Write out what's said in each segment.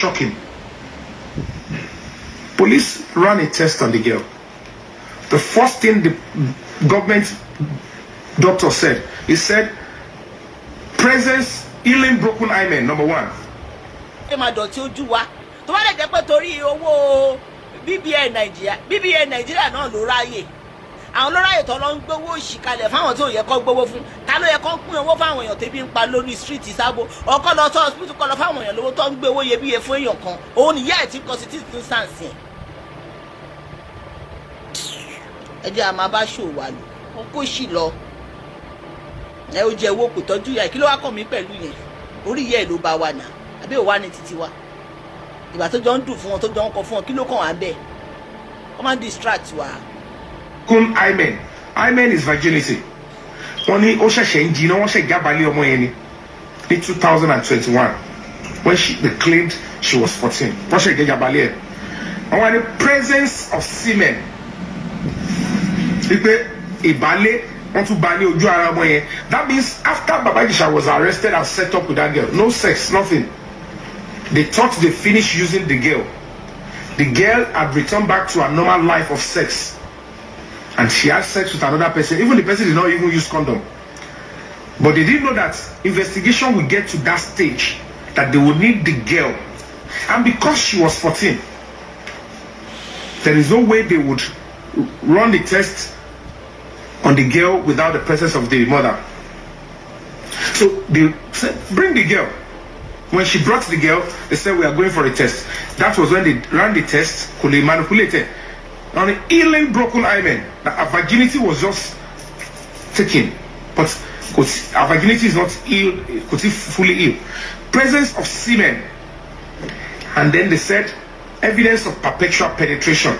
Shocking. Police ran a test on the girl. The first thing the government doctor said, he said, presence, healing broken hymen, number 1. BBN Nigeria náà ló ráyè. Àwọn ló ráyè tó lọ ń gbowó ìṣìkalẹ̀ fáwọn tó yẹ kó gbowó fún. Ta ló yẹ kó pín owó fáwọn èèyàn tẹ́bí ń pa lórí street Ìsábò. Ọkọ lọ sọ hospital kó lọ fáwọn èèyàn lówó tó ń gbé owó iyebíye fún èèyàn kan. Òun ni ìyá ẹ̀ tí constitution stance yẹn. Ẹ jẹ́ a máa bá ṣò wà lò. Ó kó sì lọ. Ẹ ó jẹ owó kò tọ́jú ìyá ẹ̀. Kí ló wá kàn mí pẹ̀lú yẹn? Orí ìyá ẹ̀ ló bá wà náà. Àbí ó wà ní títí wa. Ìgbà tó jọ ń dùn fún wọn tó jọ ń kọ fún wọn kí ló kàn wá bẹ́ẹ̀? Wọ́n máa ń distract wa. Kun hymen is virginity. Wọ́n ní ó ṣẹ̀ṣẹ̀ ń jiná, wọ́n ṣẹ̀ jábàálẹ̀ ọmọ yẹn ní 2021 when they claimed she was 14. Wọ́n ṣẹ̀ jábàálẹ̀ ẹ̀. Wọ́n wá ní presence of semen. Wípé ìbálẹ̀ wọ́n tún bá ní ojú ara ọmọ yẹn. That means after Baba Ijesha was arrested and set up with that girl, no sex, nothing. They thought they finished using the girl. The girl had returned back to her normal life of sex. And she had sex with another person. Even the person did not even use condom. But they didn't know that investigation would get to that stage that they would need the girl. And because she was 14, there is no way they would run the test on the girl without the presence of the mother. So they said, bring the girl. When she brought the girl, they said, we are going for a test. That was when they ran the test, could they manipulate it? On the healing broken hymen, her virginity was just taken. But her virginity is not ill, fully ill. Presence of semen. And then they said, evidence of perpetual penetration.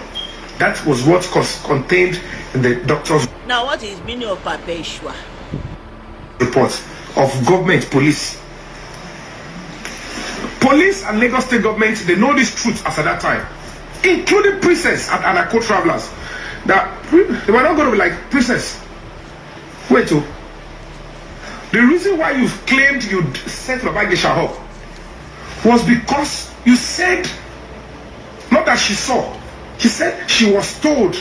That was what contained in the doctor's Now what is meaning of perpetual? Report of government, police. Police and Lagos State government, they know this truth as at that time, including princess and her co-travelers. That they were not going to be like, princess, wait, oh. The reason why you claimed you'd set Baba Ijesha up was because you said, not that she saw, she said she was told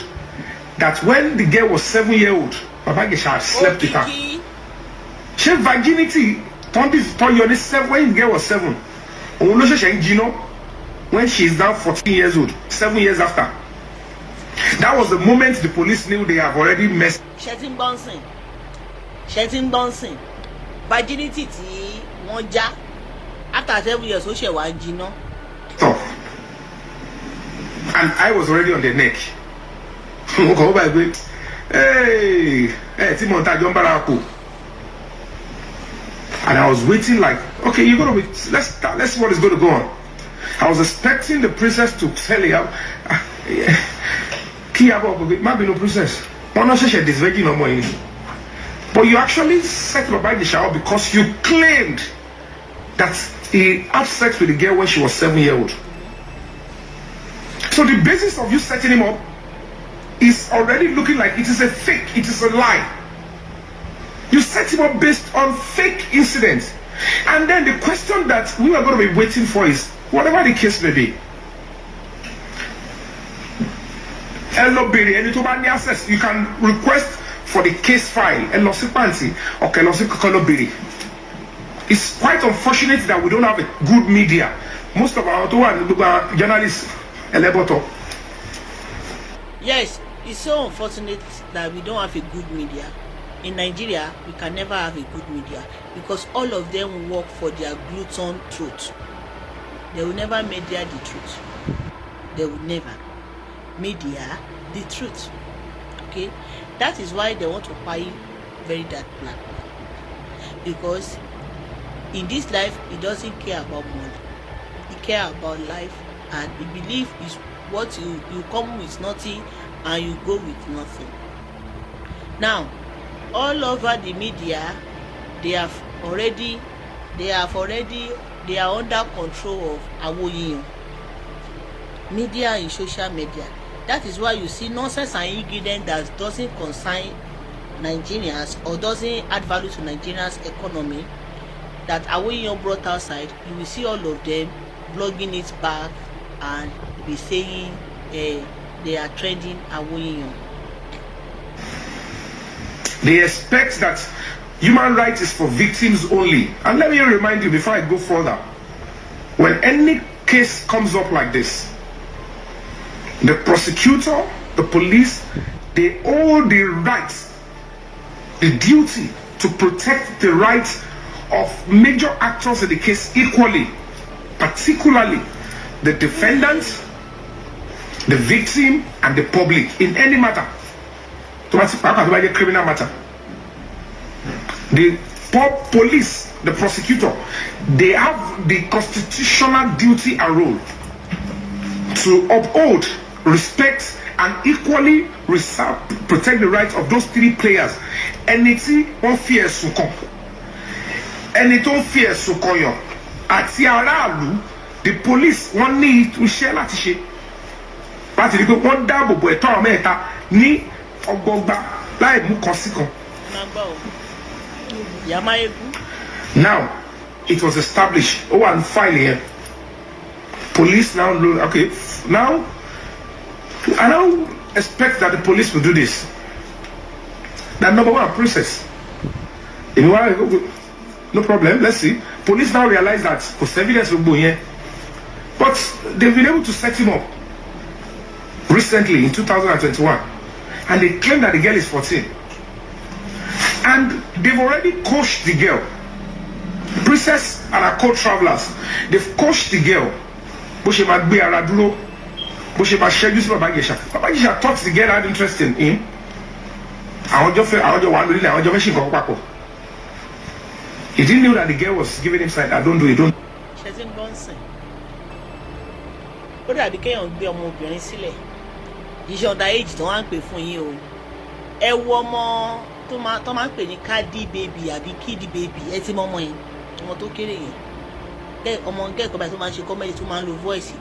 that when the girl was 7-year-old, Baba Ijesha had slept with her. She had virginity, when the girl was 7. When she is now 14 years old, 7 years after. That was the moment the police knew they have already messed. Shetin bouncing. Virginity ti wọ́n já. After 7 years, ó ṣe wá jiná. Tough. And I was already on the neck. Hey, and I was waiting like, okay, you're gonna be, let's see what is going to go on. I was expecting the princess to tell you, might be no princess. But you actually set Baba Ijesha up because you claimed that he had sex with the girl when she was 7-year-old. So the basis of you setting him up is already looking like it is a fake, it is a lie. You set him up based on fake incidents. And then the question that we are going to be waiting for is, whatever the case may be, you can request for the case file, it's quite unfortunate that we don't have a good media. Most of our journalists, yes, it's so unfortunate that we don't have a good media. In Nigeria, we can never have a good media because all of them work for their glutton truth. They will never media the truth. They will never media the truth. Okay? That is why they want to buy very dark black. Because in this life, it doesn't care about money. It cares about life, and it believe is what you come with nothing and you go with nothing. Now, all over the media, they are under control of Awoyiyan. Media and social media. That is why you see nonsense and ingredient that doesn't concern Nigerians or doesn't add value to Nigerians' economy that Awoyiyan brought outside. You will see all of them blogging it back and be saying they are trending Awoyiyan. They expect that human rights is for victims only. And let me remind you before I go further, when any case comes up like this, the prosecutor, the police, they all the rights, the duty to protect the rights of major actors in the case equally, particularly the defendant, the victim, and the public in any matter. To criminal matter. The police, the prosecutor, they have the constitutional duty and role to uphold, respect, and equally protect the rights of those three players. Anything on fear sukon, anything fear sukoyo, ati aralu, the police one need to share that shit. But if you want double boy, tell me that ni ogogba like mu kosiko. Now it was established. Oh, and finally here. Police now look okay. Now I don't expect that the police will do this. That number one process. You know, no problem. Let's see. Police now realize that because evidence will go here, but they've been able to set him up recently in 2021, and they claim that the girl is 14, and they've already coached the girl. Princess and her co-travelers, they've coached the girl. Bosheba be Araduro, Bosheba Shegus Baba Ijesha. Baba Ijesha thought the girl had interest in him. He didn't know that the girl was giving him side. I don't do it. Don't. She's in Bonson. Ó dàbí kéèyàn gbé ọmọbìnrin sílẹ̀. Iṣẹ́ ọ̀dà age tó wá ń pè fún yín o. Ẹ wo ọmọ tó máa ń pè ní Cardi baby àbí Kid baby. Ẹ ti mọ ọmọ yẹn. Ọmọ tó kéré yẹn. Ọmọ kẹ́kọ̀ọ́ báyìí tó máa ń ṣe comedy tó máa ń lo voice.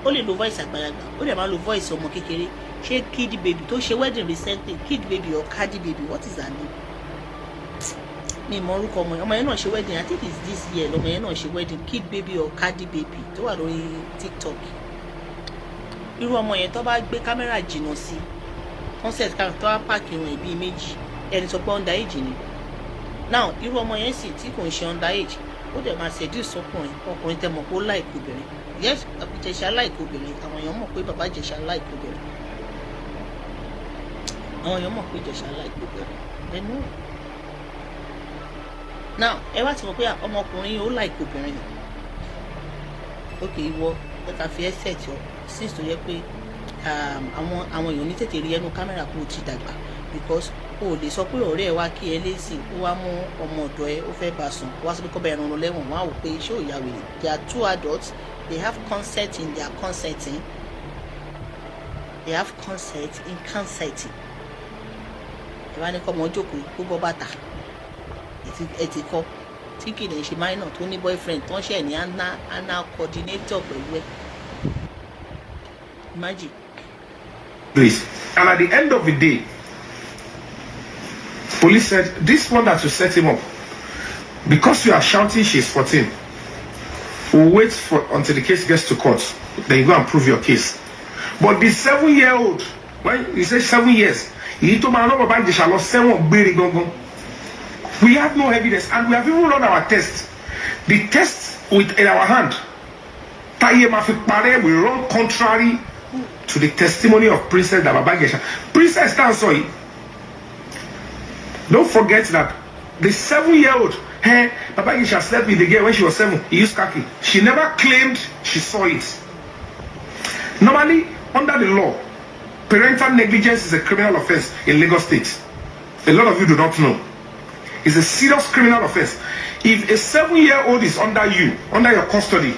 Ó lè lo voice àgbàlagbà. Ó lè máa lo voice ọmọ kékeré. Ṣé Kid baby tó ṣe wedding recently? Kid baby or Cardi baby? What is her name? Mi mọ orúkọ ọmọ yẹn náà ṣe wedding. I think it's this year lọmọ yẹn náà ṣe wedding. Kid baby or Cardi baby tó wà lórí TikTok. Irú ọmọ yẹn tó bá gbé kámẹ́rà jìnnà sí concept kan tó wá pààkì irun ìbí méjì ẹni sọ pé under age ni. Now irú ọmọ yẹn sì tí kò ń ṣe under age ó dẹ̀ máa seduce ọkùnrin tẹ́ mọ̀ pé ó like obìnrin. Yes, Ìjẹ̀ṣà like obìnrin. Àwọn èèyàn mọ̀ pé bàbá Ìjẹ̀ṣà like obìnrin. Àwọn èèyàn mọ̀ pé Ìjẹ̀ṣà like obìnrin. They know. Now ẹ wá ti mọ̀ pé ọmọkùnrin ó like obìnrin. Okay, ìwọ ẹ kà fi headset yọ since tó yẹ pé àwọn èèyàn ní tètè rí ẹnu kámẹ́rà kó o ti dàgbà because o ò lè sọ pé ọ̀rẹ́ ẹ wá kí ẹ lésì ó wá mú ọmọ ọ̀dọ̀ ẹ ó fẹ́ bá sùn ó wá sọ pé kọ́ bá ẹran lọ lẹ́wọ̀n wọ́n á wò pé ṣé ò yà wèrè. They are two adults. They have consent in their consenting. They have consent in consenting. Ẹ wá ní kọ́ ọmọ jókòó kó bọ́ bàtà ẹ ti kọ́ tí kì í ṣe minor tó ní boyfriend tó ń ṣe ní ana coordinator pẹ̀lú ẹ. Imagine. Please. And at the end of the day, police said, this one that you set him up, because you are shouting she's 14, we'll wait until the case gets to court. Then you go and prove your case. But the 7-year-old, when he says 7 years, he told me, we have no evidence, and we have even run our test. The test in our hand, we run contrary to the testimony of Princess Ijesha. Princess Tansoy. Don't forget that the 7-year-old, Baba Ijesha slept with the girl when she was 7. He used khaki. She never claimed she saw it. Normally, under the law, parental negligence is a criminal offense in Lagos State. A lot of you do not know. It's a serious criminal offense. If a 7-year-old is under your custody,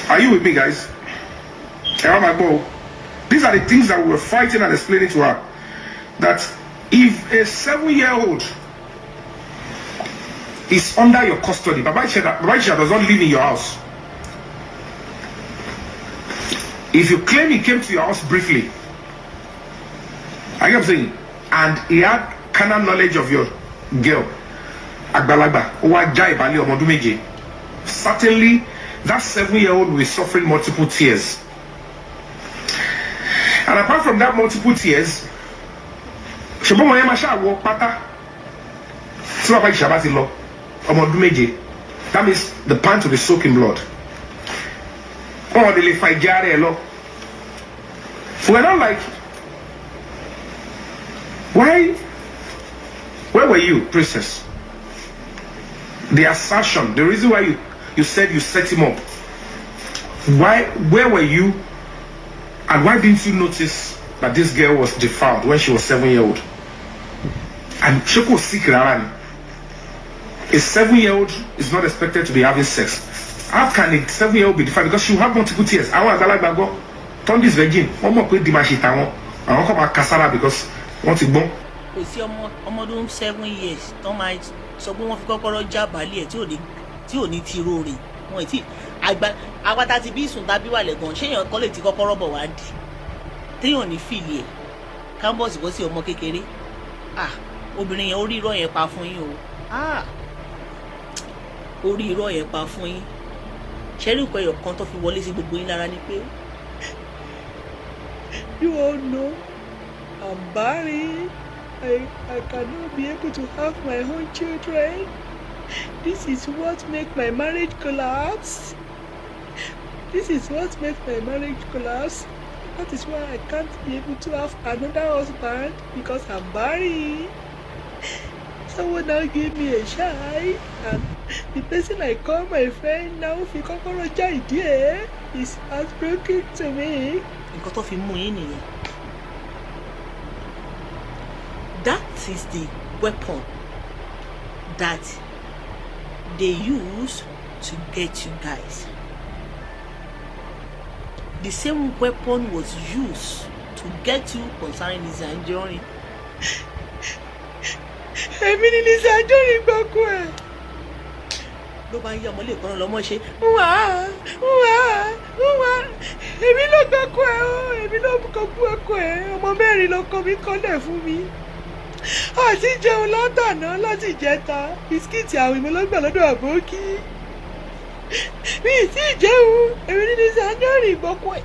are you with me, guys? These are the things that we were fighting and explaining to her. That if a 7-year-old is under your custody, Baba Ijesha does not live in your house. If you claim he came to your house briefly, I am saying, and he had carnal knowledge of your girl, Agbalagba, Owa Jai Bali Omodumeje, certainly that 7-year-old will be suffering multiple tears. And apart from that multiple tears, that means the pant will be soaked in blood. Or the we're not like, why? Where were you, princess? The assertion, the reason why you said you set him up. Where were you? And why didn't you notice that this girl was defiled when she was 7-year-old? And she was sick around. A 7-year-old is not expected to be having sex. How can a 7-year-old be defiled? Because she will have multiple tears. I want to go turn this virgin. One more quick dimashita. I want to come back Kasara because want to go. We see ọmọdún 7 years. Don't mind. So we want to go for a job. Bali. Tí ò ní tirori. Wọ́n ti àgbàtà ti bí sùn tàbí wà lẹ́gàn. Ṣé èèyàn kọ́ lè ti kọ́kọ́ rọ́bọ̀ wá dì? Téèyàn ní fìlì ẹ̀. Campus bọ́ sí ọmọ kékeré. Obìnrin yẹn orí irọ́ yẹn pa fún yín o. Orí irọ́ yẹn pa fún yín. Ṣẹ́rí nǹkan ẹyọ kan tó fi wọlé sí gbogbo yín lára ni pé you all know I'm married. I cannot be able to have my own children. This is what makes my marriage collapse. This is what makes my marriage collapse. That is why I can't be able to have another husband because I'm married. Someone now gave me a shy, and the person I call my friend now fi kọ́kọ́rọ́ já ìdí ẹ̀ is heartbreaking to me. Nǹkan tó fi mú yín nìyẹn. That is the weapon that they use to get you guys. The same weapon was used to get you concerning this journey. Èmi ni Lisa Anjorin gbọ́kú ẹ̀. Ló bá ń yẹ ọmọ ilé ìkọ́nà lọ́mọ ṣe. Èmi ló gbọ́kú ẹ̀ o. Èmi ló gbọ́kú ẹ̀. Ọmọ mẹ́rin ló kọ́ mi kọ́lẹ̀ fún mi. Àti jẹun látàná láti jẹta. Bisikíìtì àwìn mo lọ́gbà lọ́dọ̀ àbókí. Mi ì tí ì jẹun. Èmi ni Lisa Anjorin gbọ́kú ẹ̀.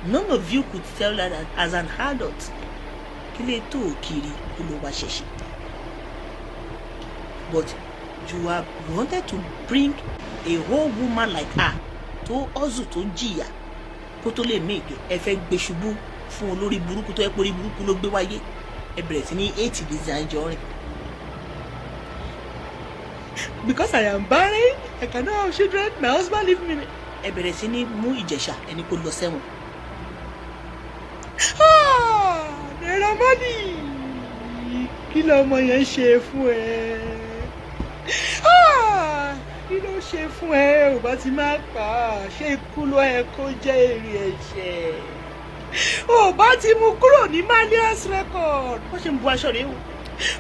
None of you could tell that as an adult. Kílé tó kiri ló wá ṣẹ̀ṣẹ̀. But you have wanted to bring a whole woman like her tó hustle tó jìyà kó tó lè make ẹ fẹ́ gbé ṣubú fún olórí burúkú tó yẹ pé orí burúkú ló gbé wáyé. Ẹ bẹ̀rẹ̀ sí ní 80 Lisa Anjorin. Because I am married, I cannot have children, my husband leave me. Ẹ bẹ̀rẹ̀ sí ní mú Ijesha ẹni kó lọ sẹ́wọ̀n. Ramadi, kí lọmọ yẹn ṣe fún ẹ? Kí ló ṣe fún ẹ? Ò bá ti máa pa á, ṣé ikú ló ẹ kó jẹ́ èrè ẹ̀ṣẹ̀? Ò bá ti mú kúrò ní Malias record. Wọ́n ṣe ń bu aṣọ rẹ̀ o.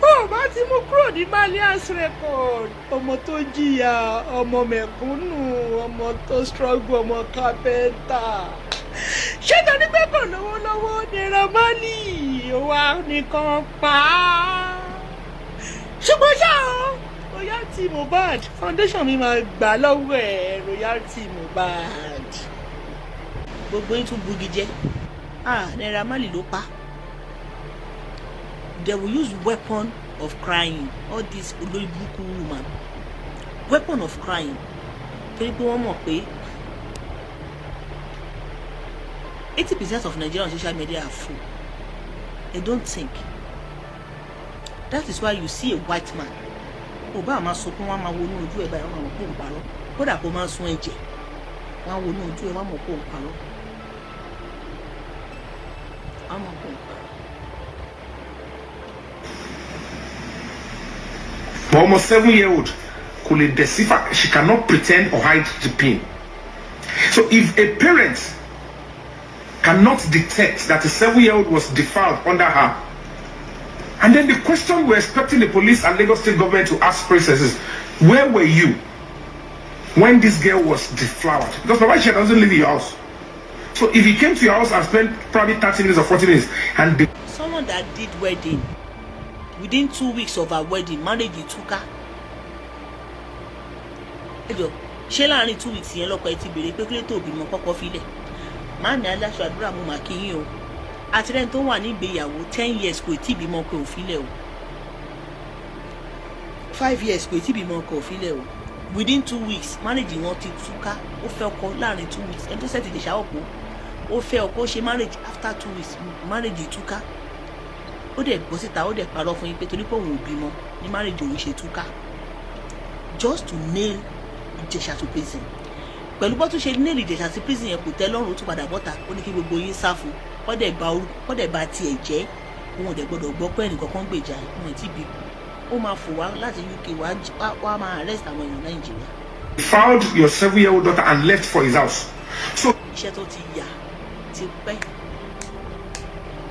Ò bá ti mú kúrò ní Malias record. Ọmọ tó jìyà, ọmọ mẹ̀kúnnù, ọmọ tó struggle, ọmọ kápẹ́ntà. Ṣé torí pé kò lówó lọ́wọ́ ni Ramali wa nìkan pa á? Ṣùgbọ́n ṣá o, royalty Mohbad foundation mi máa gbà lọ́wọ́ ẹ̀ royalty Mohbad. Gbogbo yín tún bugi jẹ́. Ni Ramali ló pa. They will use weapon of crying. All this olórí burúkú woman. Weapon of crying. Torí pé wọ́n mọ̀ pé 80% of Nigerians on social media are full. They don't think. That is why you see a white man. Oba ma sokun wa ma wo nu ojú ẹ báyìí wọ́n mọ̀ pé ń parọ́. Kódà kó máa sun ẹ̀jẹ̀. Wọ́n wo nu ojú ẹ wọ́n mọ̀ pé ń parọ́. Wọ́n mọ̀ pé ń parọ́. Almost 7-year-old could deceive. She cannot pretend or hide the pain. So if a parent cannot detect that a 7-year-old was defiled under her, and then the question we're expecting the police and Lagos State government to ask princesses, where were you when this girl was deflowered? Because Baba Ijesha doesn't live in your house. So if he came to your house and spent probably 30 minutes or 40 minutes and someone that did wedding within 2 weeks of her wedding, marriage took her. ẹjọ ṣé láàrin 2 weeks yẹn lọ́kọ ẹ ti béèrè pé kílé tó bímọ kọ́kọ́ filẹ̀ máàmì aláṣọ àdúrà mo mà kí yín o àtìrẹ́ni tó wà nígbéyàwó 10 years kò tí ì bímọ kò filẹ̀ o 5 years kò tí ì bímọ kò filẹ̀ o within 2 weeks marriage wọn ti túká ó fẹ́ ọkọ láàrin 2 weeks ẹni tó sẹ́ẹ̀tì lè ṣàwọ̀pọ̀ ó fẹ́ ọkọ ṣe marriage after 2 weeks marriage túká ó dẹ̀ bọ́ síta ó dẹ̀ parọ́ fún yín pé torí pé òun ò bímọ ní marriage òun ṣe túká just to nail Ijesha to prison pẹ̀lú bó tún ṣe nail Ijesha sí prison yẹn kò tẹ́ lọ́rùn ó tún padà bọ́ta ó ní kí gbogbo yín sá fún kọ́ dẹ̀ ba tiẹ̀ jẹ́ òun ò dẹ̀ gbọ́dọ̀ gbọ́ pé ẹnìkan kan gbèjà òun ti bí ó máa fò wá láti UK wá máa arrest àwọn èèyàn Nàìjíríà. He found your 7-year-old daughter and left for his house. So iṣẹ́ tó ti yà ti pẹ́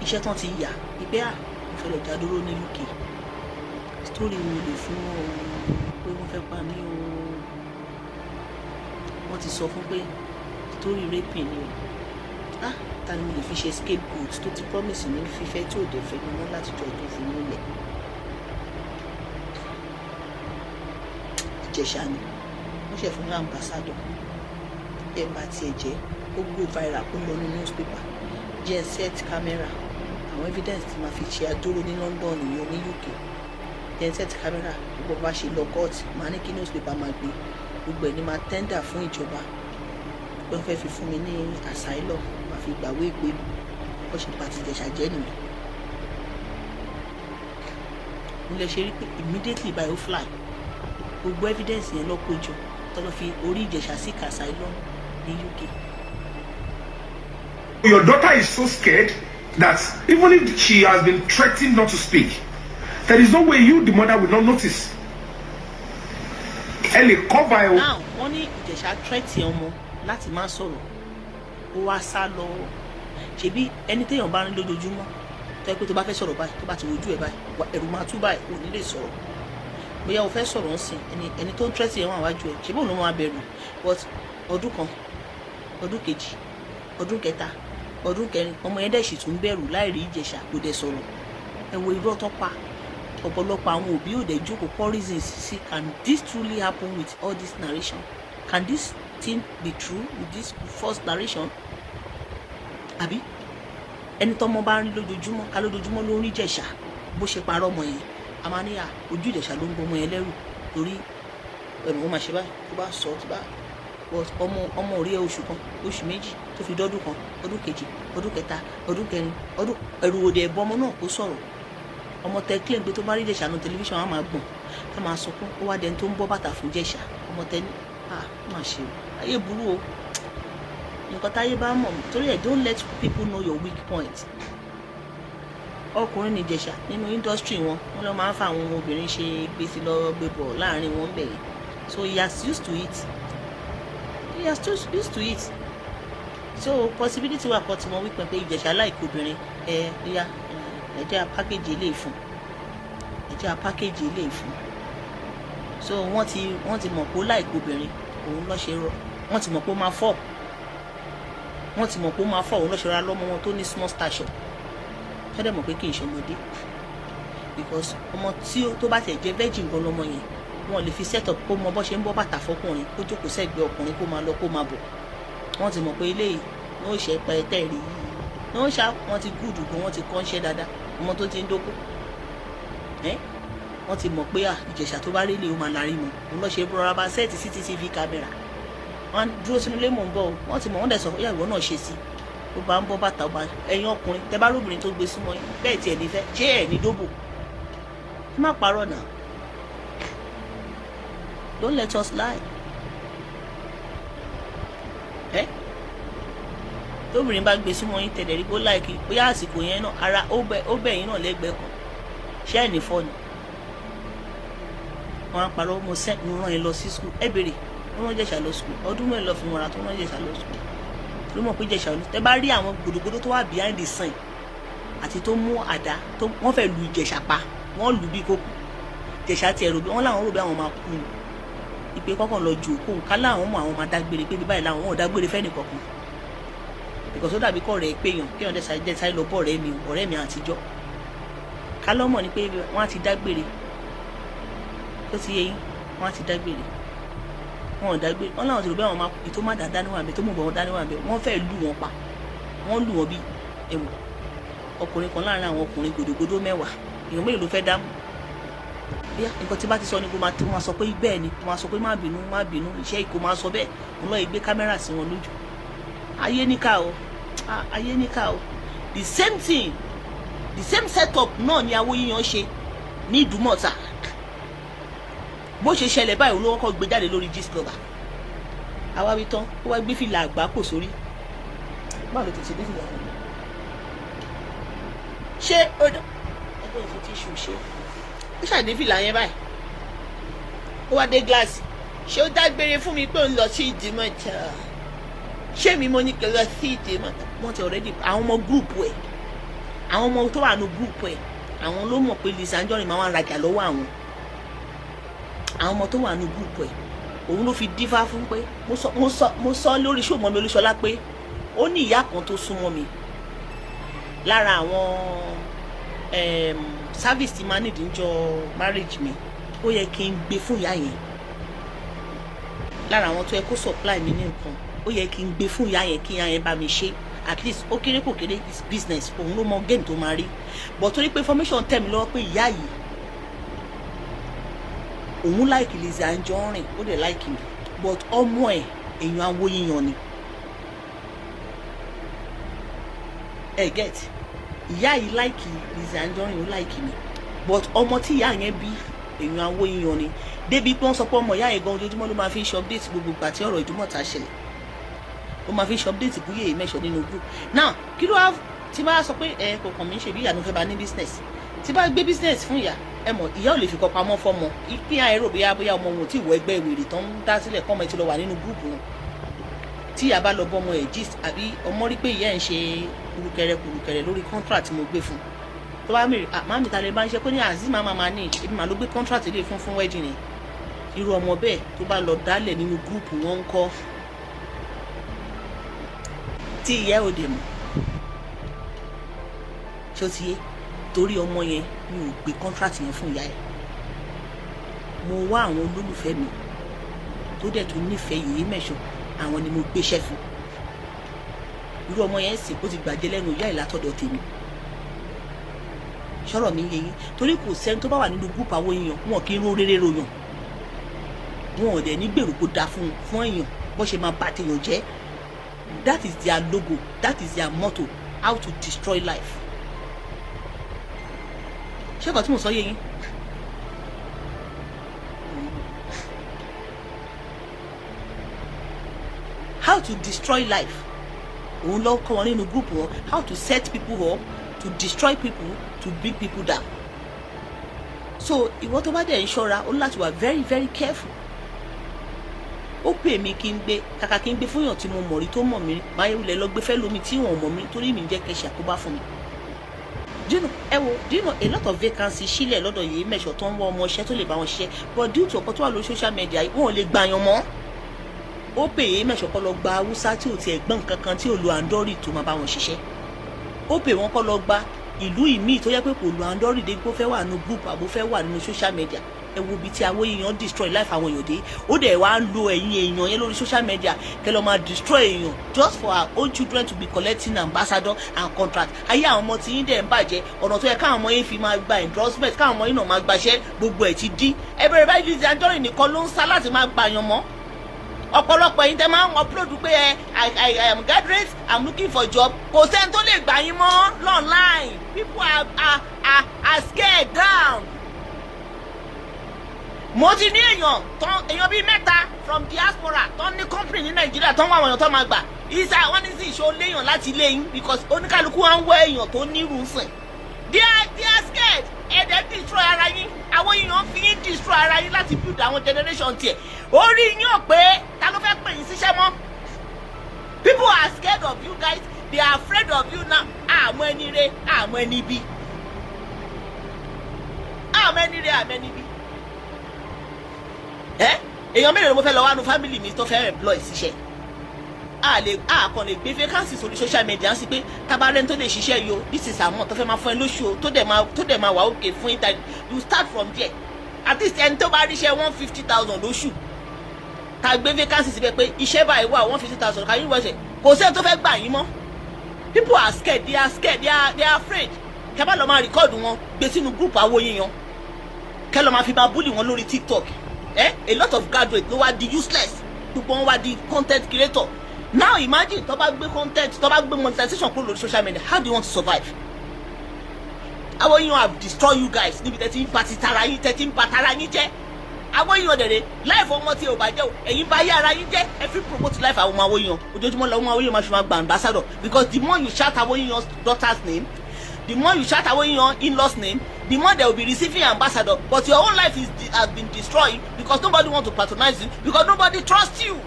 iṣẹ́ tó ti yà ìpẹ́ à mo fẹ́ lọ já dúró ní UK story wo lè fún wọn pé wọ́n fẹ́ pa mí o wọ́n ti sọ fún pé story raping ni ah ta ni mo lè fi ṣe scapegoat tó ti promise ní fífẹ́ tí ò dé fẹ́ mi mọ́ láti jọ tó fi múlẹ̀ Ijesha ni wọ́n ṣe fún ambassador ẹ̀ bá tiẹ̀ jẹ́ ó go viral ó lọ ní newspaper jẹ́ set camera àwọn evidence tí máa fi ṣe àdúró ní London ìyẹn ní UK jẹ́ set camera gbogbo bá ṣe lọ court máa ní kí newspaper máa gbé gbogbo ẹ̀ ní máa tender fún ìjọba pé wọ́n fẹ́ fi fún mi ní asylum máa fi gbàwé ìgbé mi wọ́n ṣe pa ti Ijesha jẹ́ nìyẹn mo lè ṣe rí pé immediately by ó fly gbogbo evidence yẹn lọ kó jọ tọ́lọ́ fi orí Ijesha sí asylum ní UK. your daughter is so scared that even if she has been threatened not to speak, there is no way you, the mother, will not notice. Now, wọ́n ní Ijesha threaten ọmọ láti má sọ̀rọ̀ ó wá sá lọ ṣebí ẹni téèyàn bá rìn lójoojúmọ́ tó yẹ pé tó bá fẹ́ sọ̀rọ̀ báyìí tó bá ti wojú ẹ̀ báyìí ẹ̀rù máa tú báyìí ò ní lè sọ̀rọ̀ bóyá o fẹ́ sọ̀rọ̀ ń sìn ẹni tó ń threaten ẹ̀ wọ́n àwájú ẹ̀ ṣebí òun ló máa bẹ̀rù but ọdún kan ọdún kejì ọdún kẹta ọdún kẹrin ọmọ yẹn dẹ̀ sì tún bẹ̀rù láì rí Ijesha kò dẹ̀ sọ̀rọ̀ ẹ wo irọ́ tó pa ọ̀pọ̀lọpọ̀ àwọn òbí ò dẹ̀ jókòó for reasons sí can this truly happen with all this narration can this thing be true with this first narration àbí ẹni tọ́mọ bá ń rí lójoojúmọ́ ká lójoojúmọ́ ló ń rí Ijesha bó ṣe parọ́ ọmọ yẹn a máa ní à ojú Ijesha ló ń gbọ́ ọmọ yẹn lẹ́rù torí ẹ̀mí ó máa ṣe báyìí tó bá sọ tó bá ọmọ orí oṣù kan oṣù méjì tó fi dọ́dún kan ọdún kejì ọdún kẹta ọdún kẹrin ọdún ẹ̀rù òde ẹ̀bọ ọmọ náà kó sọ̀rọ̀ ọmọ tẹ claim pé tó bá rí Ijesha ní tẹlifíṣàn á máa gbọ̀n á máa sọkún ó wá dẹni tó ń bọ́ bàtà fún Ijesha ọmọ tẹ ní má ṣe o ayé burú o nǹkan táyé bá mọ̀ torí ẹ̀ don't let people know your weak point ọkùnrin ní Ijesha nínú industry wọn lọ máa ń fa àwọn obìnrin ṣe gbèsè lọ gbébọ̀ láàrin wọn bẹ̀rẹ̀ so he has used to it so possibility wà kọ́ tí wọ́n wí pé Ijesha láìkó obìnrin bóyá ẹ̀jẹ̀ package ilé ìfún so wọ́n ti mọ̀ pé ó láìkó obìnrin òun lọ́ ṣe rọ wọ́n ti mọ̀ pé ó máa fọ́ òun lọ́ ṣe ra lọ́mọ wọn tó ní small stature fẹ́ẹ́ dẹ̀ mọ̀ pé kì í ṣe ọmọdé because ọmọ tó bá tẹ̀ jẹ́ virgin gan lọ́mọ yẹn wọn lè fi set up kó mọ bó ṣe ń bọ́ bàtà fọkùnrin kó jókòó sẹ́gbẹ̀ẹ́ ọkùnrin kó máa lọ kó máa bọ̀ wọ́n ti mọ̀ pé eléyìí ní ó ṣe pẹ́ẹ́tẹ́ rí yìí ní ó ṣá wọ́n ti gúdù gan wọ́n ti kọ́ ń ṣe dáadáa ọmọ tó ti ń dókó wọ́n ti mọ̀ pé Ijesha tó bá rí lè ó máa lárí mọ́ òun lọ́ ṣe rọra bá sẹ́ẹ̀tì CCTV camera wọ́n dúró sínú ilé mò ń bọ̀ wọ́n ti mọ̀ wọ́n dẹ̀ sọ yà ìwọ náà ṣe sí ó bá ń bọ́ bàtà ọba ẹ̀yin ọkùnrin tẹ bá lóbìnrin tó gbé súnmọ́ yín bẹ́ẹ̀ tiẹ̀ ní fẹ́ ṣé ẹ̀ ní dóbò ẹ má parọ́ náà don't let us lie tóbìnrin bá gbé súnmọ́ yín tẹ̀lé rí bó láìkí bóyá àsìkò yẹn náà ara ó bẹ̀ yín náà lẹ́gbẹ̀ẹ́ kan ṣé ẹ̀ ní fọ́ ni wọ́n á parọ́ mo rán yín lọ sí school ẹ béèrè wọ́n rán Ijesha lọ school ọdún mẹ́rin lọ fi wọn ra tó rán Ijesha lọ school ló mọ̀ pé Ijesha tẹ bá rí àwọn gbòdògbòdò tó wà behind the scene àti tó mú àdá tó wọ́n fẹ́ lu Ijesha pa wọ́n lù bí kókò Ijesha tiẹ̀ rò bí wọ́n láwọn rò bí àwọn máa kú ni ìpè kọ́kàn lọ ju òkú ká láwọn mọ àwọn máa dágbére pé bíbáyìí láwọn ò dágbére fẹ́ nìkankan because ó dàbí kọ́ rẹ̀ péyàn kí wọ́n dẹ̀ sáré lọ bọ́ ọ̀rẹ́ mi àtijọ́ ká lọ́mọ̀ ni pé wọ́n á ti dágbére tó ti yẹ yín wọ́n á ti dágbére wọn ò dágbé wọn láwọn ti rò bẹ́ẹ̀ wọn máa ìtò má dáadáa níwọ̀n àbẹ̀ tó mú bọ̀ wọn dá níwọ̀n àbẹ̀ wọ́n fẹ́ lù wọn pa wọ́n lù wọn bí ẹ̀wọ̀n ọkùnrin kan láàrin àwọn ọkùnrin gòdògòdò 10 èèyàn mélòó ló fẹ́ dámú bíyà nǹkan tí bá ti sọ ni kó máa sọ pé bẹ́ẹ̀ ni kó máa sọ pé má bínú iṣẹ́ ìkó máa sọ bẹ́ẹ̀ wọn lọ́ọ́ gbé kámẹ́rà sí wọn lójú ayé níkà o the same thing the same setup náà ni Awóyíyan ṣe ní Ìdúmọ̀tà bó ṣe ṣẹlẹ̀ báyìí olówó kọ́ gbé jáde lórí gist lover àwa wí tán ó wá gbé fìlà àgbà kò sórí báwo ló ti ṣe dé fìlà àgbà ṣé ó dán ẹgbẹ́ òfin tí ṣù ṣe ó ṣàdé fìlà yẹn báyìí ó wá dé gíláàsì ṣé ó dágbére fún mi pé ó ń lọ sí Ìdúmọ̀tà ṣé mi mo ní kí n lọ sí Ìdúmọ̀tà wọ́n ti already àwọn ọmọ gúrùpù ẹ̀ àwọn ọmọ tó wà ní gúrùpù ẹ̀ àwọn ló mọ̀ pé Lizzy Anjorin máa wá rajà lọ́wọ́ àwọn ọmọ tó wà ní gúrùpù ẹ̀ òun ló fi dífá fún pé mo sọ lórí ṣòmọ́ mi Olúṣọlá pé ó ní ìyá kan tó súnmọ́ mi lára àwọn service tí máa nídìí jọ marriage mi ó yẹ kí n gbé fún ìyá yẹn lára àwọn tó yẹ kó supply mi ní nǹkan ó yẹ kí n gbé fún ìyá yẹn kí ìyá yẹn bá mi ṣe at least ó kéré kò kéré is business òun ló mọ game tó máa rí but torí pé information tẹ̀ mí lọ́wọ́ pé ìyá yìí òun láìkì Lizzy Anjorin ó dẹ̀ láìkì mi but ọmọ ẹ̀ èèyàn Awóyíyan ni ẹ get ìyá yìí láìkì Lizzy Anjorin ó láìkì mi but ọmọ tí ìyá yẹn bí èèyàn Awóyíyan ni débi pé wọ́n sọ pé ọmọ ìyá yẹn gan ojoojúmọ́ ló máa fi ń ṣe update gbogbo ìgbà tí ọ̀rọ̀ Ìdúmọ̀tà ṣẹlẹ̀ ó máa fi ń ṣe update búyè mẹ́sọ̀ nínú group now kí ló wá tí bá sọ pé kò kàn mí ṣe bí ìyá ló fẹ́ bá ní business tí bá gbé business fún ìyá ẹ mọ̀ ìyá ò lè fi kọ pamọ́ fọ́mọ ìpín àìrò bóyá ọmọ wọn ò tí ì wọ ẹgbẹ́ ìwèrè tó ń dá sílẹ̀ kọ́mọ ẹ ti lọ wà nínú gúrùpù wọn tí ìyá bá lọ bọ́ ọmọ ẹ̀ gist àbí ọmọ rí pé ìyá ẹ̀ ń ṣe kùrùkẹrẹ lórí contract mo gbé fún tó bá mèrè màmí ta lè bá ń ṣe pé ní àzí màmá ní ebi màá ló gbé contract lè fún wedding yẹn irú ọmọ bẹ́ẹ̀ tó bá lọ dálẹ̀ nínú gúrùpù wọn ń kọ́ tí ìyá ò dẹ̀ mọ̀ ṣé ó ti yé torí ọmọ yẹn mi ò gbé contract yẹn fún ìyá ẹ̀ mo wá àwọn olólùfẹ́ mi tó dẹ̀ tó nífẹ̀ẹ́ yìí mẹ́sàn àwọn ni mo gbéṣẹ́ fún irú ọmọ yẹn sì kó ti gbàjẹ́ lẹ́nu ìyá ẹ̀ látọ̀dọ̀ tèmi sọ̀rọ̀ mi yẹ yín torí kò sẹ́ni tó bá wà nínú gúrùpù Awóyíyan wọn kì í ró rere ròyàn wọn ò dẹ̀ ní gbèrò kó da fún èèyàn bó ṣe máa bá tèèyàn jẹ́ that is their logo that is their motto how to destroy life ṣé kò tí mo sọ yé yín how to destroy life òun lọ kọ́ wọn nínú group wọn how to set people up to destroy people to bring people down so ìwọ tó bá dẹ̀ ń ṣọ́ra ó láti wà very very careful ó pè mí kí n gbé kàkà kí n gbé fúnyàn tí mo mọ̀ rí tó mọ̀ mí máa yẹ wulẹ̀ lọ gbé fẹ́ lómi tí wọ́n mọ̀ mí torí mi ń jẹ́ kẹ́sì àkóbá fún mi. do you know a lot of vacancy sílẹ̀ lọ́dọ̀ yìí mẹ́sọ̀ tó ń wọ ọmọ iṣẹ́ tó lè bá wọn ṣiṣẹ́ but due to ọ̀pọ̀ tó wà lórí social media wọn ò lè gbàyàn mọ́ ó pè é mẹ́sọ̀ kọ́ lọ gba haúsá tí ò tiẹ̀ gbọ́n kankan tí ò lo àndọ́rì tó máa bá wọn ṣiṣẹ́ ó pè wọ́n kọ́ lọ gba ìlú ìmíì tó yẹ pé kò lo àndọ́rì dé gbó fẹ́ wà nínú group àbó fẹ́ wà nínú social media ẹ wo ibi tí Awóyíyan destroy life àwọn èèyàn dé ó dẹ̀ wá ń lo ẹ̀yìn èèyàn yẹn lórí social media kẹ́ lọ máa destroy èèyàn just for our own children to be collecting ambassador and contract ayé àwọn ọmọ tí yín dẹ̀ ń bàjẹ́ ọ̀nà tó yẹ káwọn ọmọ yín fi máa gba endorsement káwọn ọmọ yín náà máa gbaṣẹ́ gbogbo ẹ̀ ti dí ẹ bẹ̀rẹ̀ báyìí Lizzy Anjorin nìkan ló ń sá láti máa gbàyàn mọ́ ọ̀pọ̀lọpọ̀ yín tẹ́ máa ń upload pé I am graduate I'm looking for job kò sẹ́ni tó lè gbà yín mọ́ online people are scared down. Mo ti ní èèyàn bíi mẹ́ta from diaspora tó ní company ní Nàìjíríà tó ń wá àwọn èèyàn tó máa gbà ìsà wọn ní sí ìṣó léèyàn láti ilé yín because oníkálukú wọn ń wọ èèyàn tó nírú sìn they are scared ẹ̀dẹ̀ destroy ara yín àwọn èèyàn fi yín destroy ara yín láti build àwọn generation tiẹ̀ orí yín ò pé ta ló fẹ́ pè yín síṣẹ́ mọ́ people are scared of you guys they are afraid of you now àmọ́ ẹni rẹ àmọ́ ẹni bí àmọ́ ẹni rẹ àmọ́ ẹni bí èèyàn mélòó ni mo fẹ́ lọ wá nu family mi tó fẹ́ employ síṣẹ́ àkàn lè gbé vacancy sórí social media sí pé tabarẹ́ni tó lè ṣiṣẹ́ yìí o this is amount tó fẹ́ máa fún ẹ lóṣù o tó dẹ̀ máa wà òkè fún interview you start from there at least ẹni tó bá ríṣẹ́ 150,000 lóṣù ta gbé vacancy síbẹ̀ pé iṣẹ́ báyìí wà 150,000 can you watch it kò sẹ́ni tó fẹ́ gbà yín mọ́. People are scared, they are scared, they are afraid. Kẹ́ bá lọ máa record wọn gbé sínú group àwo yíyan kẹ́ lọ máa fi máa bully wọn lórí TikTok. A lot of graduates ló wá di useless, gbogbo wọn wá di content creator. Now imagine tó bá gbé content, tó bá gbé monetization kúrò lórí social media, how do you want to survive? Àwo yíyan have destroyed you guys níbi tẹ́tí ń pa ti tara yín, tẹ́tí ń pa tara yín jẹ́. Àwo yíyan dẹ̀rẹ̀ life ọmọ tí ò bá jẹ́ o ẹ̀yin bá yé ara yín jẹ́ ẹ fi promote life àwọn ọmọ àwo yíyan ojoojúmọ́ làwọn ọmọ àwo yíyan máa fi máa gba ambassador because the more you shout àwo yíyan's daughter's name, the more you shout àwo yíyan in-laws name, the more they will be receiving ambassador, but your own life has been destroyed because nobody want to patronize you, because nobody trusts you.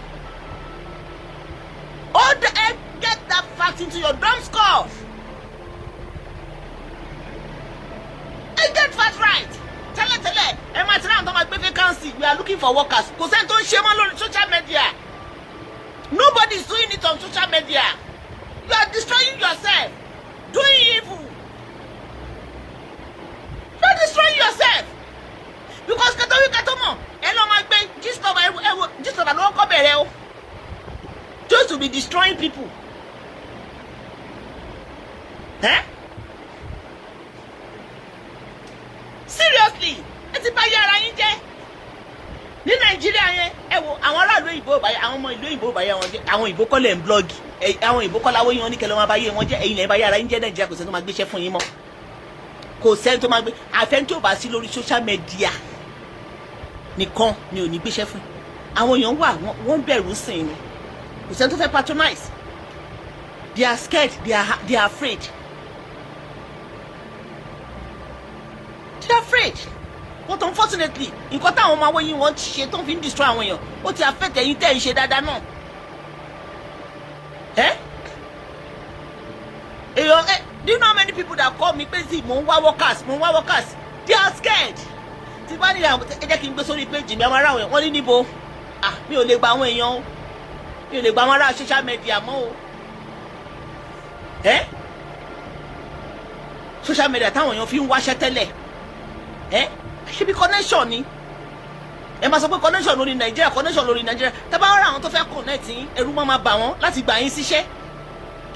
Get that fact into your drum score and get fact right. Tẹ́lẹ̀ ẹ máa tẹ́lẹ̀ àwọn tó máa gbé vacancy, we are looking for workers. Kò sẹ́ni tó ń ṣe mọ́ lórí social media. Nobody is doing it on social media. You are destroying yourself, doing evil. You are destroying yourself because katomo ẹ lọ máa gbé gist of ló kọ́ bẹ̀rẹ̀ o, just to be destroying people. Seriously, ẹ ti bá yára yín jẹ́ ní Nàìjíríà yẹn. Ẹ wo àwọn aráàlú òyìnbó báyìí, àwọn ọmọ ìlú òyìnbó báyìí wọn jẹ́ àwọn òyìnbó kọ́ lẹ̀ ń blọ́ọ̀gì, àwọn òyìnbó kọ́ láwọ́ yín ní kẹlẹ́ wọn bá yé wọn jẹ́, ẹ̀yin lẹ̀ bá yára yín jẹ́ Nàìjíríà. Kò sẹ́ni tó máa gbéṣẹ́ fún yín mọ́, kò sẹ́ni tó máa gbé àfẹ́ni tó bá sí lórí social media nìkan ni ò ní gbéṣẹ́ fún. Àwọn èèyàn wà wọ́n bẹ̀rù sìn ni, kò sẹ́ni tó fẹ́ patronize. They are scared, they are afraid. They are afraid. But unfortunately, nǹkan táwọn ọmọ àwo yín wọ́n ti ṣe tó ń fi ń destroy àwọn èèyàn ó ti affect ẹ̀yin tẹ́ ń ṣe dáadáa náà. Do you know how many people that call me pé sí mo ń wá workers, they are scared. Tí bá ní ẹ jẹ́ kí n gbé sórí page mi àwọn ará wọn ní níbo mi ò lè gba àwọn èèyàn o, mi ò lè gba àwọn ará social media mọ́ o. Social media táwọn èèyàn fi ń wáṣẹ́ tẹ́lẹ̀ ṣe bí connection ni. Ẹ máa sọ pé connection lórí Nàìjíríà, tẹ́ bá rà àwọn tó fẹ́ connect yín ẹ̀rù máa bà wọ́n láti gbà yín síṣẹ́.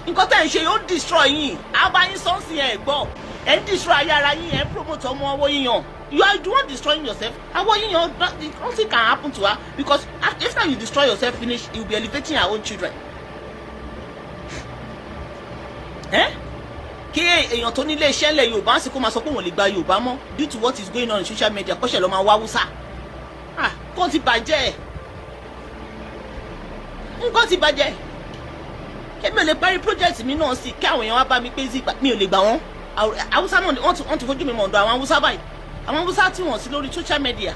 Nǹkan tẹ́ ń ṣe yóò destroy yín, àbá yín sọ́ọ̀sì ẹ̀ gbọ́, ẹ̀ ń destroy ayé ara yín, ẹ̀ ń promote ọmọ àwo yíyan. You are the one destroying yourself. Àwo yíyan, nothing can happen to her because after you destroy yourself finish, you will be elevating your own children. Kí èèyàn tó nílé iṣẹ́ ńlẹ̀ Yorùbá ń sì kó máa sọ pé wọ́n lè gba Yorùbá mọ́ due to what is going on in social media, kọ́ṣẹ́ lọ máa wá Hausa. Nǹkan ti bàjẹ́, nǹkan ti bàjẹ́. Èmi ò lè parí project mi náà sí kí àwọn èèyàn wá bá mi pé mi ò lè gbà wọ́n. Hausa náà wọ́n ti fojú mi mọ̀ ọ̀dọ̀ àwọn Hausa báyìí, àwọn Hausa tí wọ́n sí lórí social media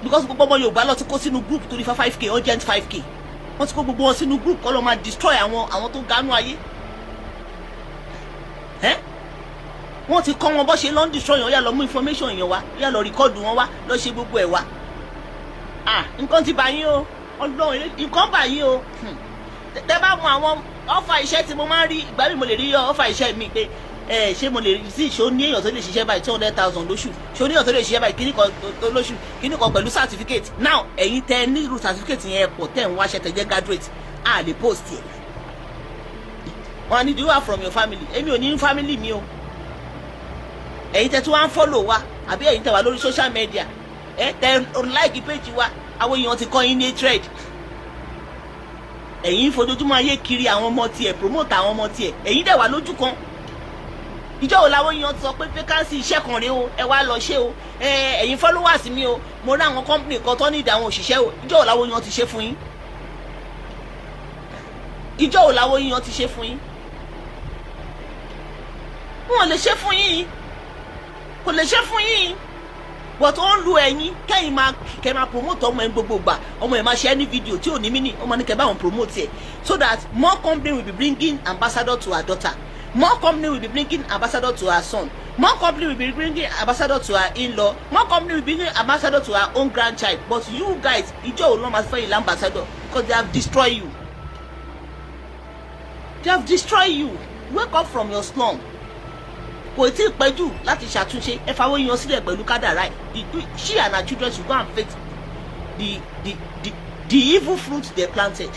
because gbogbo ọmọ Yorùbá lọ ti kó sínú group torí 5k urgent 5k, wọ́n ti kó gbogbo wọn sínú group kọ́ lọ́ máa destroy àwọn tó gánú ayé. Wọ́n ti kọ́ wọn bó ṣe lọ ń destroy yẹn, ó yá lọ mú information yẹn wá, ó yá lọ record wọn wá, lọ ṣe gbogbo ẹ̀ wá. Nǹkan ti bà yín o, Ọlọ́run nǹkan bà yín o. Tẹ́ bá mọ àwọn ọ́fà iṣẹ́ tí mo máa ń rí, ìgbà mi mo lè rí ọ́fà iṣẹ́ mi pé ṣé mo lè rí sí ṣó ní èèyàn tó lè ṣiṣẹ́ báyìí 200,000 lóṣù, ṣó ní èèyàn tó lè ṣiṣẹ́ báyìí kíní kan lóṣù, kíní kan pẹ̀lú certificate. Now ẹ̀yin tẹ́ nílùú certificate yẹn pọ̀ tẹ́ ń wáṣẹ́ tẹ́ jẹ́ graduate lè post yẹn. Wọ́n ní do you have from your family? Èmi ò ní family mi o. Ẹ̀yin tẹ́ tí wọ́n á follow wa àbí ẹ̀yin tẹ́ wà lórí social media tẹ́ like page wa, àwọn èèyàn ti kọ́ yín ní trade. Ẹ̀yin fojoojúmọ́ ayé kiri àwọn ọmọ tiẹ̀, promote àwọn ọmọ tiẹ̀, ẹ̀yin dẹ̀ wà lójú kan. Ìjọ́ wo làwọn èèyàn sọ pé vacancy iṣẹ́ kan rèé o, ẹ wá lọ ṣe o, ẹ̀yin followers mi o, mo rí àwọn company kan tó ní ìdá àwọn òṣìṣẹ́ o, ìjọ́ wo làwọn èèyàn ti ṣe fún yín? Ìjọ́ wo làwọn èèyàn ti ṣe fún yín? Wọ́n lè ṣe fún yín, kò lè ṣe fún yín, but ó ń lu ẹ̀yin kẹ́yìn kẹ́ máa promote ọmọ ẹ̀ gbogbo gbà, ọmọ ẹ̀ máa ṣe any video tí ò ní mí ní ọmọ ní kẹ́ bá wọn promote ẹ̀, so that more company will be bringing ambassador to her daughter, more company will be bringing ambassador to her son, more company will be bringing ambassador to her in-law, more company will be bringing ambassador to her own grandchild. But you guys, ìjọ ò lọ́ máa fẹ́ ilé ambassador because they have destroyed you. They have destroyed you. Wake up from your slump. Kò tí ì pẹ́ jù láti ṣàtúnṣe, ẹ fàwọ́ yan sílẹ̀ pẹ̀lú kádàrá ẹ̀. She and her children should go and face the evil fruits they planted.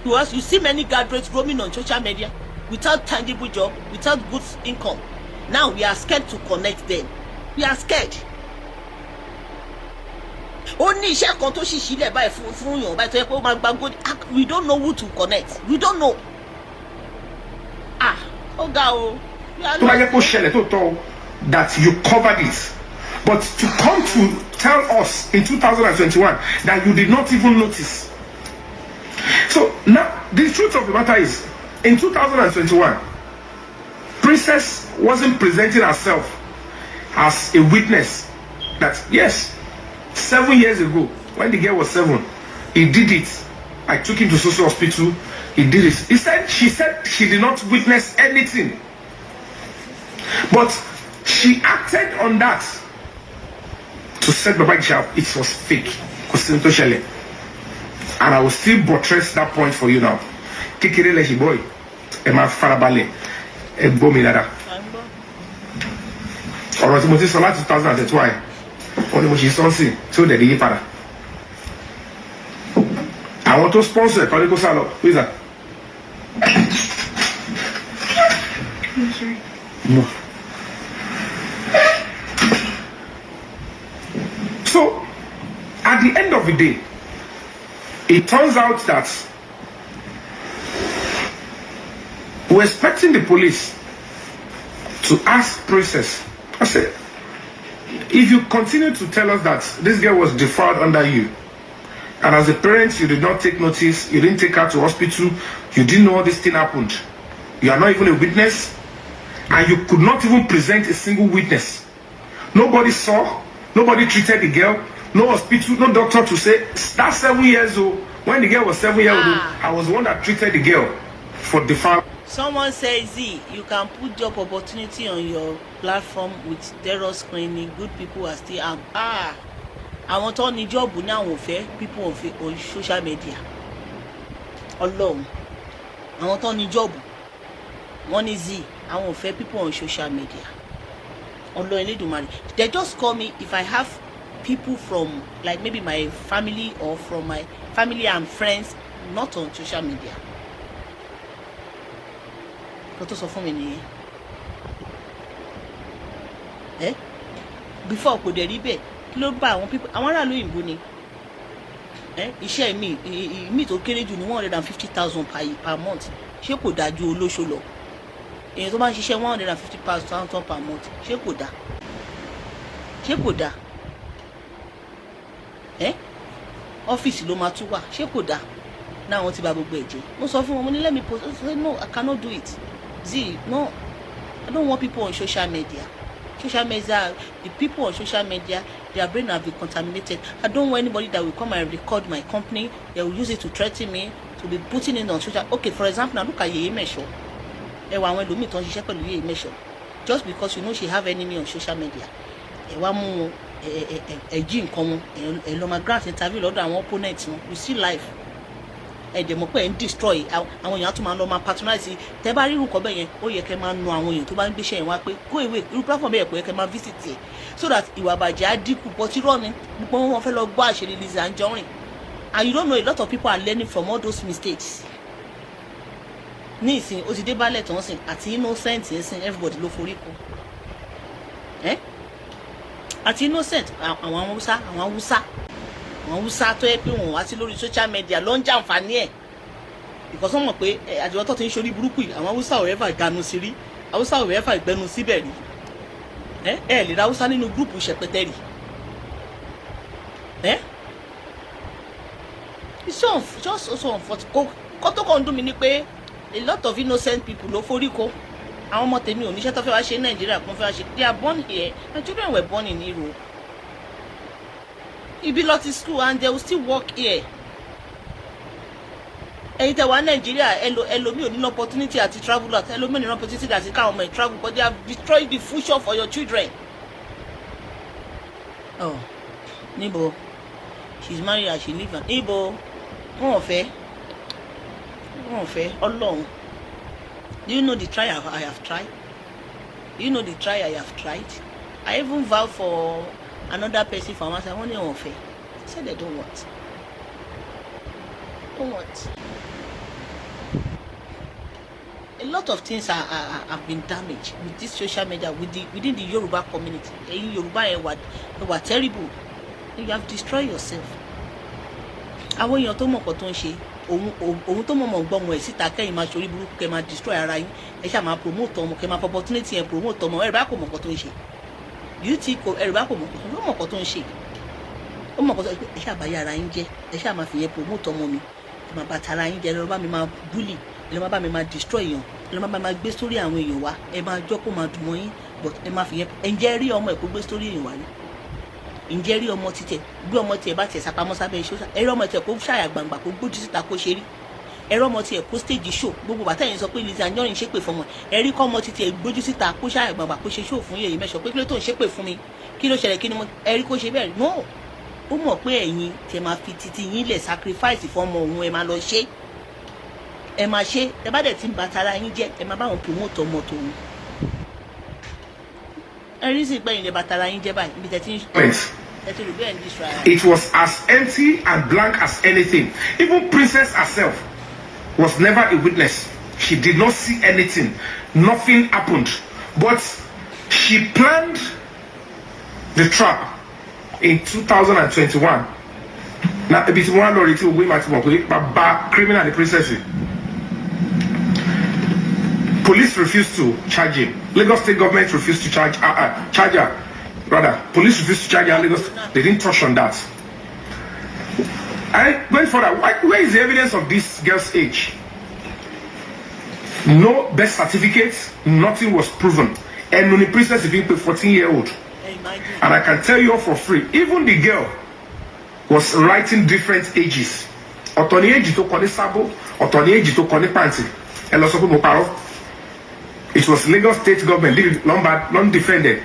Because you see many graduates roaming on social media without tangible job, without good income. Now we are scared to connect them. We are scared. Only iṣẹ́ kan tó ṣì sílẹ̀ báyìí fún yàn báyìí tó yẹ pé ó máa gba gold. We don't know who to connect. We don't know. Ó ga o. Tó bá yẹ kó ṣẹlẹ̀ tó tọ́ that you covered it, but to come to tell us in 2021 that you did not even notice. So now the truth of the matter is, in 2021, Princess wasn't presenting herself as a witness that yes, 7 years ago when the girl was 7, he did it. I took him to social hospital. He did it. She said she did not witness anything, but she acted on that to set Baba Ijesha up. It was fake. And I will still buttress that point for you now. Kikere leshi boy, Emma Farabale, Ebomi Lada. Ọ̀rọ̀ tí mo ti sọ láti 2021 wọ́n ní mo ṣe sọ́ọ̀sì tí ó dẹ̀ di yí padà. Àwọn tó sponsor ẹ̀kọ́ ní kó sá lọ, who is that? No. So, at the end of the day, it turns out that we're expecting the police to ask Princess. I said, if you continue to tell us that this girl was defiled under you, and as a parent you did not take notice, you didn't take her to hospital, you didn't know this thing happened, you are not even a witness, and you could not even present a single witness. Nobody saw, nobody treated the girl, no hospital, no doctor to say, that's 7 years old. When the girl was 7 years old, I was the one that treated the girl for defile. Someone says, Z, you can put job opportunity on your platform with terror screening. Good people are still out. I want to ní job ní àwọn òfẹ́ people on social media. Ọlọ́run. Àwọn tó ní job. Wọ́n ní Z, àwọn òfẹ́ people on social media. Ọlọ́run Elédùmarè. They just call me if I have people from like maybe my family or from my family and friends not on social media. Kó tó sọ fún mi nìyẹn. Before kò dẹ̀ rí bẹ́ẹ̀ kí ló bá àwọn people àwọn aráàlú òyìnbó ni iṣẹ́ mi tó kéré jù ní 150,000 per month ṣé kò dájú olóṣó lọ èèyàn tó bá ń ṣiṣẹ́ 150,000 per month ṣé kò dá ọ́fíìsì ló máa tún wà ṣé kò dá náà wọ́n ti bà gbogbo ẹ̀jẹ̀ mo sọ fún wọn mo ní let me post I said no I cannot do it. Z, no, I don't want people on social media. Social media, the people on social media, their brain have been contaminated. I don't want anybody that will come and record my company. They will use it to threaten me, to be putting it on social. Okay, for example, now look at Ijesha. Just because you know she have enemy on social media. Grant interview lọ́dọ̀ àwọn opponents wọn. You see life. Ẹ̀dẹ̀mọ̀ pé ń destroy àwọn èèyàn tó máa lọ máa patronize tẹ́ bá rí irú kan bẹ́ẹ̀ yẹn ó yẹ kẹ́ máa nu àwọn èèyàn tó bá ń gbéṣẹ́ yẹn wá pé go away irú platform bẹ́ẹ̀ kò yẹ kẹ́ máa visit ẹ̀ so that ìwà àbàjẹ́ á dínkù but irọ́ ni gbogbo wọn fẹ́ lọ gbọ́ àṣírí Lizzy Anjorin and you don't know a lot of people are learning from all those mistakes. Ní ìsìn ó ti dé balẹ̀ tó ń sìn àti innocent ń sìn everybody ló forí kù àti innocent àwọn Hausa tó yẹ pé wọn wá sí lórí social media ló ń jàǹfààní ẹ̀ because wọ́n mọ̀ pé àjọ tó ti ń ṣorí burúkú yìí àwọn Hausa ò rẹ́fà ìgbanu sí rí Hausa ò rẹ́fà ìgbẹ́nu síbẹ̀ rí lè ra Hausa nínú gúrùpù ṣẹpẹtẹ rí it's just also unfortunate kó tó kàn ń dùn mí ni pé a lot of innocent people ló forí kó àwọn ọmọ tèmi ò níṣẹ́ tó fẹ́ wá ṣe ní Nàìjíríà kó fẹ́ wá ṣe they are born here my children were born in Europe. He belongs to school and they will still work here. Ẹ̀yin tẹ́ wà Nigeria, ẹlòmíì ò ní opportunity àti travel out, ẹlòmíì ò ní opportunity àti káwọn ọmọ ẹ̀ travel, but they have destroyed the future for your children. Oh, níbo, she's married and she live and níbo, wọn ò fẹ́, Ọlọ́run. Do you know the try I have tried? Do you know the try I have tried? I even vowed for another person for myself. I want to offer. Say they don't want. Don't want. A lot of things have been damaged with this social media, within the Yoruba community. In Yoruba, were terrible. You have destroyed yourself. Àwọn èèyàn tó mọ̀ nǹkan tó ń ṣe, òun tó mọ̀ gbọ́ ọmọ ẹ̀ síta kẹ́yìn máa ṣorí burúkú kẹ́ máa destroy ara yín, ẹ ṣáà máa promote ọmọ, kẹ́ máa opportunity yẹn promote ọmọ, ẹ̀rọ bá kò mọ̀ nǹkan tó ń ṣe. You think ẹ̀rọ bá kò mọ̀ nǹkan tó ń ṣe. Ó mọ̀ nǹkan tó ń ṣe, ẹ ṣáà bá yá ara yín jẹ́, ẹ ṣáà máa fi yẹn promote ọmọ mi, ẹ máa bá tara yín jẹ́, ẹ lọ bá mi máa bully, ẹ lọ bá mi máa destroy èèyàn, ẹ lọ bá mi máa gbé sórí àwọn èèyàn wa, ẹ máa jọ́ kó máa dùn mọ́ yín, but ẹ máa fi yẹn, ẹ ǹjẹ́ rí ọmọ ẹ̀ kó gbé sórí èèyàn wa ni? Ǹjẹ́ rí ọmọ títẹ̀ bí ọmọ tiẹ̀ bá tiẹ̀ sápamọ́ sábẹ́ iṣẹ́ ọ̀sà ẹ̀rọ ọmọ tiẹ̀ kó ṣàyà gbangba kó gbójú síta kó ṣe rí ẹ̀rọ ọmọ tiẹ̀ kó stage show gbogbo bàtà yẹn sọ pé Lizzy Anjorin ṣépè fún ọmọ ẹ̀rí kọ́ ọmọ tiẹ̀ gbójú síta kó ṣàyà gbangba kó ṣe show fún Yèyé Mẹ́sàn pé kí ló tó ń ṣépè fún mi kí ló ṣẹlẹ̀ kí ni mo ẹ̀rí kó ṣe bẹ́ẹ̀ no ó mọ̀ pé ẹ̀yin tiẹ̀ máa fi titi yín lẹ̀ sacrifice fún ọmọ òun ẹ máa lọ ṣe ẹ máa ṣe ẹ bá dẹ̀ ti ń ba tara yín jẹ́ ẹ máa bá wọn promote ọmọ tòun ẹ rí sí pé ìlẹ̀ ba tara yín jẹ́ báyìí ibi tẹ̀ ti ń It was as empty and blank as anything. Even Princess herself was never a witness. She did not see anything. Nothing happened. But she planned the trap in 2021. Now, it's one or two way but criminal the princess. Police refused to charge him. Lagos State government refused to charge her. Rather, police refused to charge Lagos. They didn't touch on that. I went further. Where is the evidence of this girl's age? No birth certificates. Nothing was proven. And when the princess is being paid 14-year-old. And I can tell you all for free. Even the girl was writing different ages. Otoni age to koni sabo. Otoni age to koni panty. It was Lagos State government. Long defended.